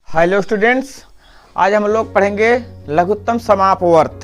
Hello students, आज हम लोग पढ़ेंगे लघुत्तम समापवर्त,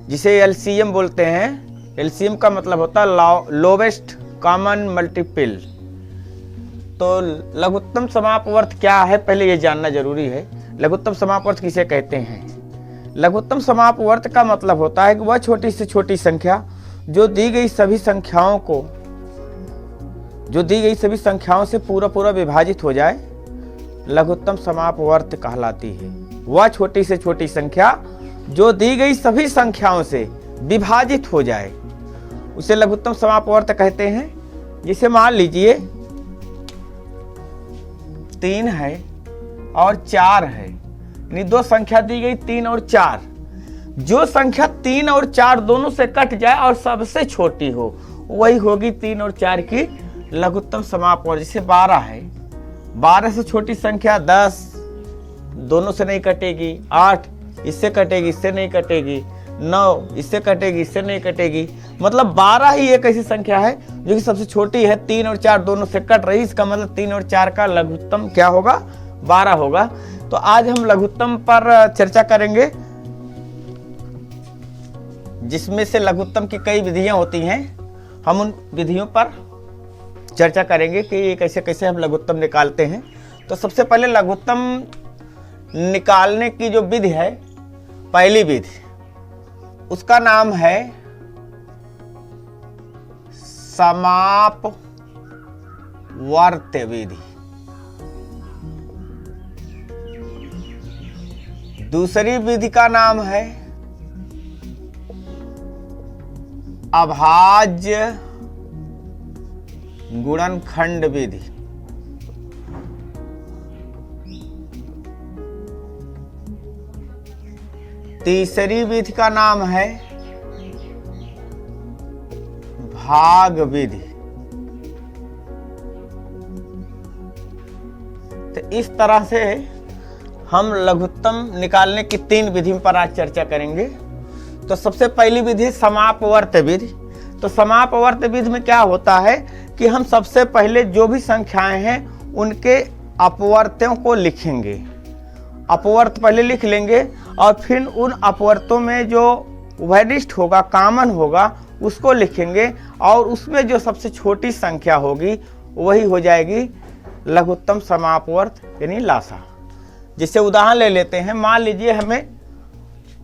जिसे एलसीएम बोलते हैं। एलसीएम का मतलब होता है लोवेस्ट कॉमन मल्टीपल। तो लघुत्तम समापवर्त क्या है, पहले ये जानना जरूरी है। लघुत्तम समापवर्त किसे कहते हैं? लघुत्तम समापवर्त का मतलब होता है कि वह छोटी से छोटी संख्या जो दी गई सभी संख्याओं से पूरा विभाजित हो जाए, लघुत्तम समापवर्त कहलाती है। वह छोटी से छोटी संख्या जो दी गई सभी संख्याओं से विभाजित हो जाए, उसे लघुत्तम समापवर्त कहते हैं। जिसे मान लीजिए 3 है और 4 है, यानी दो संख्या दी गई 3 और 4। जो संख्या 3 और 4 दोनों से कट जाए और सबसे छोटी हो, वही होगी 3 और 4 की लघुत्तम समापवर्त। जैसे 12 है, 12 से छोटी संख्या 10 दोनों से नहीं कटेगी, 8 इससे कटेगी, इससे नहीं कटेगी, 9 इससे कटेगी, इससे नहीं कटेगी। मतलब 12 ही एक ऐसी संख्या है जो कि सबसे छोटी है, 3 और 4 दोनों से कट रही। इसका मतलब 3 और 4 का लघुत्तम क्या होगा? 12 होगा। तो आज हम लघुत्तम पर चर्चा करेंगे, जिसमें से लघुत्तम की कई विधियां होती हैं। हम उन विधियों पर चर्चा करेंगे कि कैसे कैसे हम लघुत्तम निकालते हैं। तो सबसे पहले लघुत्तम निकालने की जो विधि है, पहली विधि, उसका नाम है समापवर्त विधि। दूसरी विधि का नाम है अभाज्य गुणनखंड विधि। तीसरी विधि का नाम है भाग विधि। तो इस तरह से हम लघुत्तम निकालने की 3 विधियों पर आज चर्चा करेंगे। तो सबसे पहली विधि समापवर्त विधि। तो समापवर्त विधि में क्या होता है कि हम सबसे पहले जो भी संख्याएं हैं उनके अपवर्त्यों को लिखेंगे। अपवर्त पहले लिख लेंगे और फिर उन अपवर्तों में जो वैनिष्ट होगा, कॉमन होगा, उसको लिखेंगे और उसमें जो सबसे छोटी संख्या होगी वही हो जाएगी लघुत्तम समापवर्त, यानी लासा। जिससे उदाहरण ले लेते हैं। मान लीजिए हमें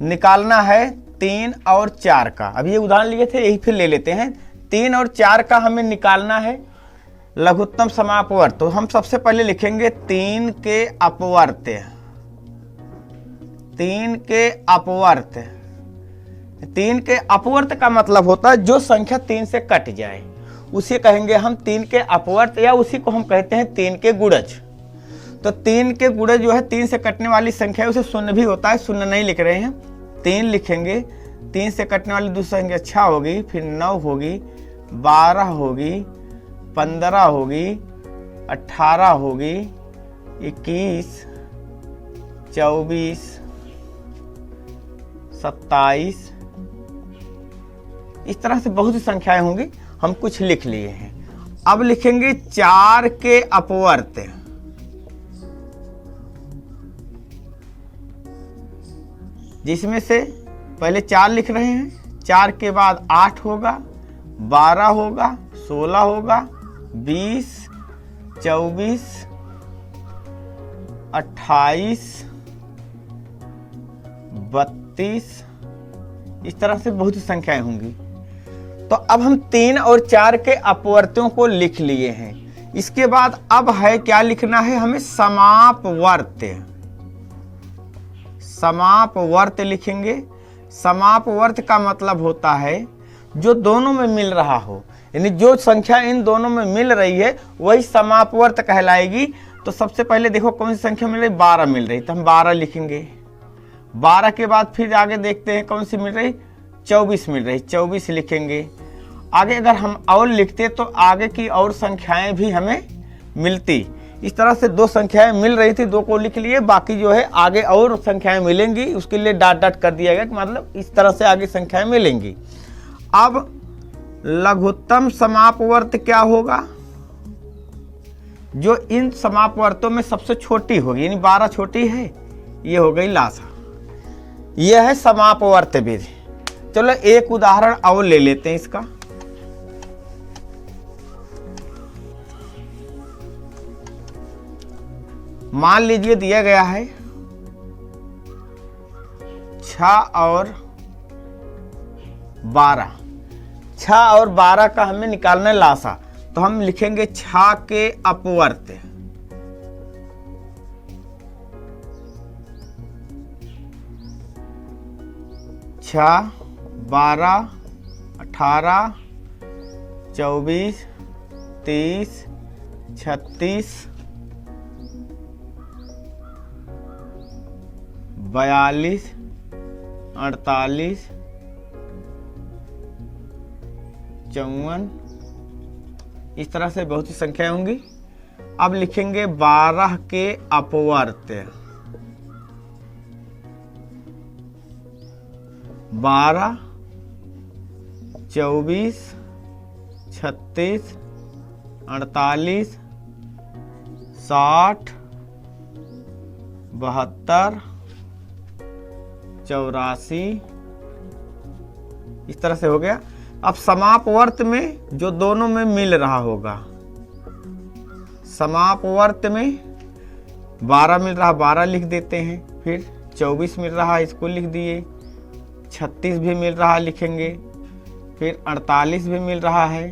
निकालना है 3 और 4 का। अब ये उदाहरण लिए थे, यही फिर ले लेते हैं। 3 और 4 का हमें निकालना है लघुत्तम समापवर्त। तो हम सबसे पहले लिखेंगे 3 के अपवर्त। 3 के अपवर्त। 3 के अपवर्त का मतलब होता है जो संख्या 3 से कट जाए, उसे कहेंगे हम 3 के अपवर्त, या उसी को हम कहते हैं 3 के गुणज। तो 3 के गुणज जो है 3 से कटने वाली संख्या है, उसे शून्य भी होता है, शून्य नहीं लिख रहे हैं, 3 लिखेंगे। 3 से कटने वाली दूसरी संख्या 6 होगी, फिर 9 होगी, 12 होगी, 15 होगी, 18 होगी, 21, 24, 27। इस तरह से बहुत सी संख्याएं होंगी, हम कुछ लिख लिए हैं। अब लिखेंगे 4 के अपवर्त। जिसमें से पहले 4 लिख रहे हैं, 4 के बाद 8 होगा, 12 होगा, 16 होगा, 20, 24, 28, 32। इस तरह से बहुत सी संख्याएं होंगी। तो अब हम 3 और 4 के अपवर्त्यों को लिख लिए हैं। इसके बाद अब है क्या लिखना है हमें? समापवर्त। समापवर्त लिखेंगे। समापवर्त का मतलब होता है जो दोनों में मिल रहा हो, यानी जो संख्या इन दोनों में मिल रही है वही समापवर्त कहलाएगी। तो सबसे पहले देखो कौन सी संख्या मिल रही? 12 मिल रही, तो हम 12 लिखेंगे। 12 के बाद फिर आगे देखते हैं कौन सी मिल रही? 24 मिल रही, 24 लिखेंगे। आगे अगर हम और लिखते तो आगे की और संख्याएं भी हमें मिलती। इस तरह से 2 संख्याएं मिल रही थी, 2 को लिख लिए, बाकी जो है आगे और संख्याएं मिलेंगी, उसके लिए डॉट डॉट कर दिया गया कि मतलब इस तरह से आगे संख्याएं मिलेंगी। अब लघुत्तम समापवर्त क्या होगा? जो इन समापवर्तों में सबसे छोटी होगी, यानी 12 छोटी है, ये हो गई लासा। यह है समापवर्त विधि। चलो एक उदाहरण और ले लेते हैं इसका। मान लीजिए दिया गया है 6 और 12। 6 और 12 का हमें निकालना है लासा, तो हम लिखेंगे 6 के अपवर्त। छः 12 18 24 30 36 42 48 54, इस तरह से बहुत सी संख्याएं होंगी। अब लिखेंगे 12 के अपवर्त। 12 24 36 48 60 72 84, इस तरह से हो गया। अब समापवर्त में जो दोनों में मिल रहा होगा, समापवर्त में 12 मिल रहा, 12 लिख देते हैं। फिर 24 मिल रहा, इसको लिख दिए। 36 भी मिल रहा, लिखेंगे। फिर 48 भी मिल रहा है।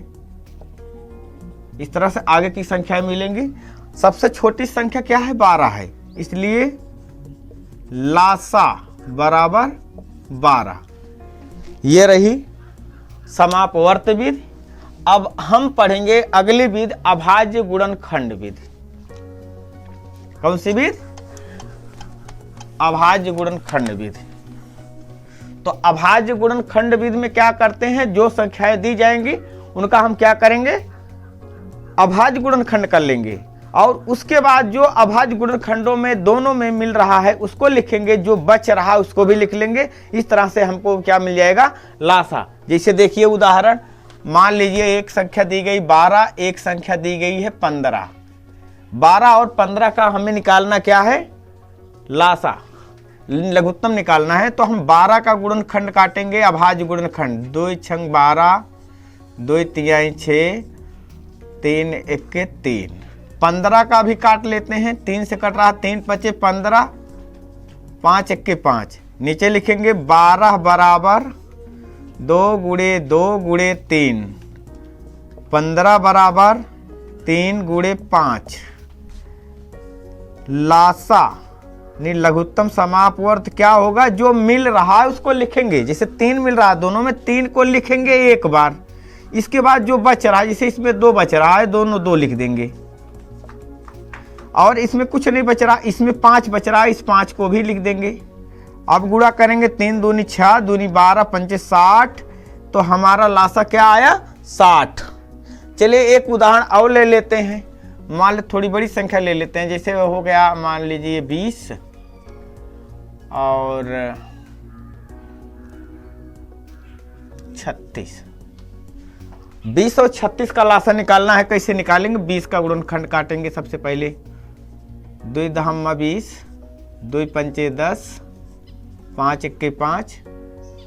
इस तरह से आगे की संख्याएं मिलेंगी। सबसे छोटी संख्या क्या है? 12 है, इसलिए लासा बराबर 12। ये रही समापवर्त विधि। अब हम पढ़ेंगे अगली विधि, अभाज्य गुणनखंड विधि। कौन सी विधि? अभाज्य गुणनखंड विधि। तो अभाज्य गुणनखंड विधि में क्या करते हैं, जो संख्याएं दी जाएंगी उनका हम क्या करेंगे, अभाज्य गुणनखंड कर लेंगे, और उसके बाद जो अभाज्य गुणनखंडों में दोनों में मिल रहा है उसको लिखेंगे, जो बच रहा है उसको भी लिख लेंगे। इस तरह से हमको क्या मिल जाएगा, लासा। जैसे देखिए उदाहरण, मान लीजिए एक संख्या दी गई 12, एक संख्या दी गई है 15। 12 और 15 का हमें निकालना क्या है, लासा, लघुत्तम निकालना है। तो हम 12 का गुणनखंड काटेंगे, अभाज्य गुणनखंड। 2 छंग 12, 2 तिहाई 6, 3 एक 3। 15 का भी काट लेते हैं, 3 से कट रहा, 3 पचे 15, 5 एक 5। नीचे लिखेंगे 12 बराबर 2 गुणे 2 गुणे 3, 15 बराबर 3 गुणे 5। लासा यानी लघुत्तम समापवर्त क्या होगा, जो मिल रहा है उसको लिखेंगे। जैसे 3 मिल रहा है, दोनों में 3 को लिखेंगे एक बार। इसके बाद जो बच रहा है, जैसे इसमें 2 बच रहा है, दोनों 2 लिख देंगे। और इसमें कुछ नहीं बच रहा, इसमें 5 बच रहा है, इस 5 को भी लिख देंगे। अब गुणा करेंगे, 3 दूनी 6, दूनी 12, पंचे 60। तो हमारा लासा क्या आया, 60। चलिए एक उदाहरण और ले लेते हैं। मान लो थोड़ी बड़ी संख्या ले लेते हैं, जैसे हो गया मान लीजिए 20 और 36। 20 और 36 का लासा निकालना है। कैसे निकालेंगे, 20 का गुणनखंड काटेंगे सबसे पहले। 2 दहम्मा 20, 2 पंचे 10, 5 इक्के 5।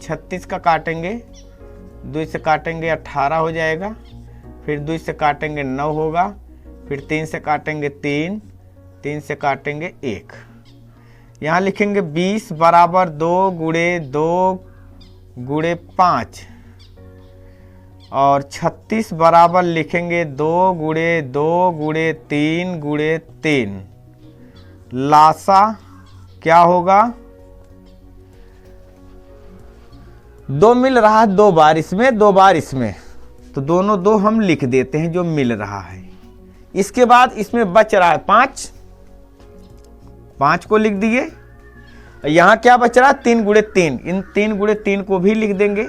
36 का काटेंगे, 2 से काटेंगे 18 हो जाएगा। फिर 2 से काटेंगे 9 होगा। फिर 3 से काटेंगे 3, 3 से काटेंगे 1। यहाँ लिखेंगे 20 बराबर 2 गुणे 2 गुणे 5, और 36 बराबर लिखेंगे 2 गुणे 2 गुणे 3 गुणे 3। लासा क्या होगा, 2 मिल रहा है 2 बार इसमें, 2 बार इसमें, तो दोनों 2 हम लिख देते हैं जो मिल रहा है। इसके बाद इसमें बच रहा है 5, 5 को लिख दिए। यहां क्या बच रहा है, 3 गुणे 3, इन 3 गुणे 3 को भी लिख देंगे।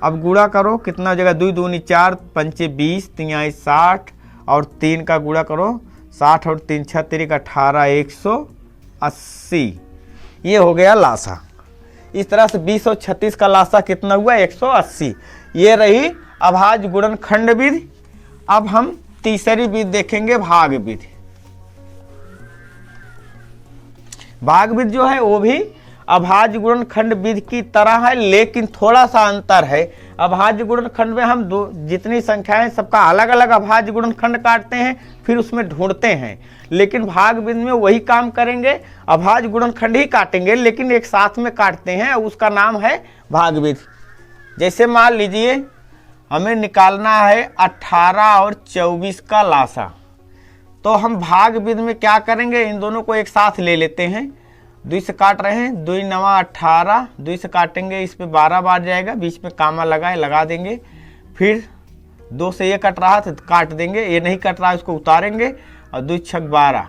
अब गुणा करो, कितना हो जाएगा, 2 दूनी 4, पंचे 20, तिहाई 60, और 3 का गुणा करो, 60 और 3 36 18, 180। ये हो गया लासा। इस तरह से 20 और 36 का लासा कितना हुआ, 180। ये रही अभाज्य गुणनखंड विधि। अब हम तीसरी विधि देखेंगे भाग विधि। भाग विधि जो है वो भी अभाज्य गुणनखंड विधि की तरह है, लेकिन थोड़ा सा अंतर है। अभाज्य गुणनखंड में हम जितनी संख्याएं सबका अलग अलग अभाज्य गुणनखंड काटते हैं, फिर उसमें ढूंढते हैं। लेकिन भाग विधि में वही काम करेंगे, अभाज्य गुणनखंड ही काटेंगे, लेकिन एक साथ में काटते हैं, उसका नाम है भाग विधि। जैसे मान लीजिए हमें निकालना है 18 और 24 का लासा, तो हम भाग विधि में क्या करेंगे, इन दोनों को एक साथ ले लेते हैं। 2 से काट रहे हैं, 2 9 18, 2 से काटेंगे, इस पे 12 बार जाएगा, बीच में कामा लगा है लगा देंगे। फिर 2 से ये कट रहा तो काट देंगे, ये नहीं कट रहा है उसको उतारेंगे, और 2 6 12।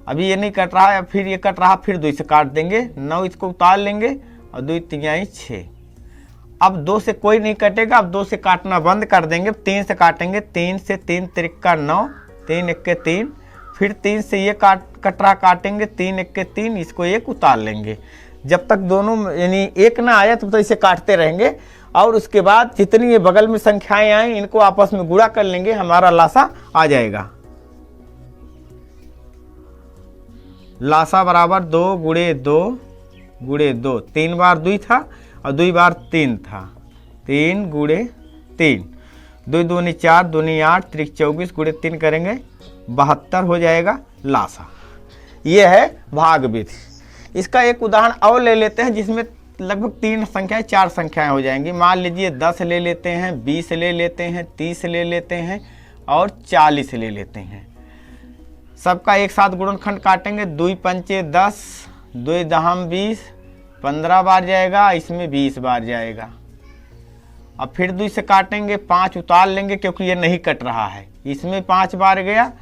अभी ये नहीं कट रहा है, फिर ये कट रहा, फिर 2 से काट देंगे, 9 इसको उतार लेंगे, और 2 3 6। अब 2 से कोई नहीं कटेगा, अब 2 से काटना बंद कर देंगे, 3 से काटेंगे, 3 से 3 त्रिका 9, 3 1 3, फिर 3 से ये कटरा काटेंगे, 3 1 3, इसको एक उतार लेंगे। जब तक दोनों यानी एक ना आया तब तो इसे काटते रहेंगे, और उसके बाद जितनी ये बगल में संख्याएं आई इनको आपस में गुणा कर लेंगे, हमारा लासा आ जाएगा। लासा बराबर 2 गुणे 2 गुणे 2, 3 बार 2 था और 2 बार 3 था, 3 गुणे 3, 2 दूनी 4, दूनी 8, त्रिक 24 गुणे 3 करेंगे 72 हो जाएगा लासा। ये है भाग विधि। इसका एक उदाहरण और ले लेते हैं जिसमें लगभग 3 संख्याएं 4 संख्याएं हो जाएंगी। मान लीजिए 10 ले लेते हैं, 20 ले लेते हैं, 30 ले लेते हैं और 40 ले लेते हैं। सबका एक साथ गुणनखंड काटेंगे, 2 पंचे 10, 2 दहम 20, 15 बार जाएगा, इसमें 20 बार जाएगा। अब फिर 2 से काटेंगे, 5 उतार लेंगे क्योंकि ये नहीं कट रहा है, इसमें 5 बार गया,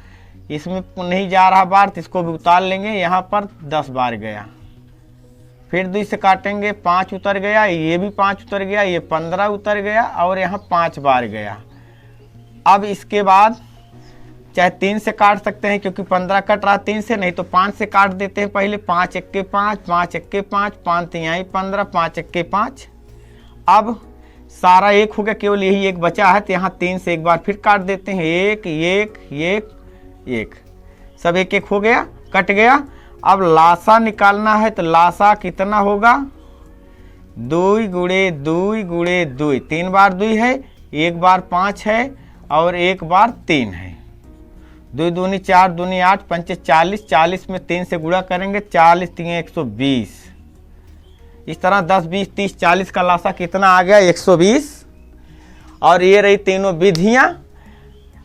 इसमें नहीं जा रहा बार तो इसको भी उतार लेंगे, यहाँ पर 10 बार गया। फिर 2 से काटेंगे, 5 उतर गया, ये भी 5 उतर गया, ये 15 उतर गया और यहाँ 5 बार गया। अब इसके बाद चाहे 3 से काट सकते हैं क्योंकि 15 कट रहा 3 से, नहीं तो 5 से काट देते हैं पहले। 5 1 5, 5 1 5, 5 3 15, 5 1 5। अब सारा एक हो गया, केवल यही एक बचा है, तो यहाँ 3 से एक बार फिर काट देते हैं, 1 1 1 1, सब एक एक हो गया, कट गया। अब लासा निकालना है तो लासा कितना होगा, 2 गुणे 2 गुणे 2, 3 बार 2 है, 1 बार 5 है और 1 बार 3 है। 2 दूनी 4, दूनी 8, पंचे 40, 40 में 3 से गुणा करेंगे, 40 3 120। इस तरह 10 20 30 40 का लासा कितना आ गया, 120। और ये रही तीनों विधियां।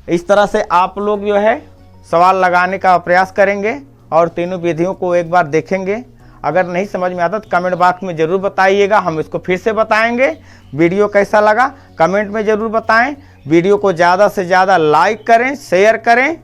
इस तरह से आप लोग जो है सवाल लगाने का प्रयास करेंगे और तीनों विधियों को एक बार देखेंगे। अगर नहीं समझ में आता तो कमेंट बॉक्स में ज़रूर बताइएगा, हम इसको फिर से बताएंगे। वीडियो कैसा लगा कमेंट में ज़रूर बताएं। वीडियो को ज़्यादा से ज़्यादा लाइक करें, शेयर करें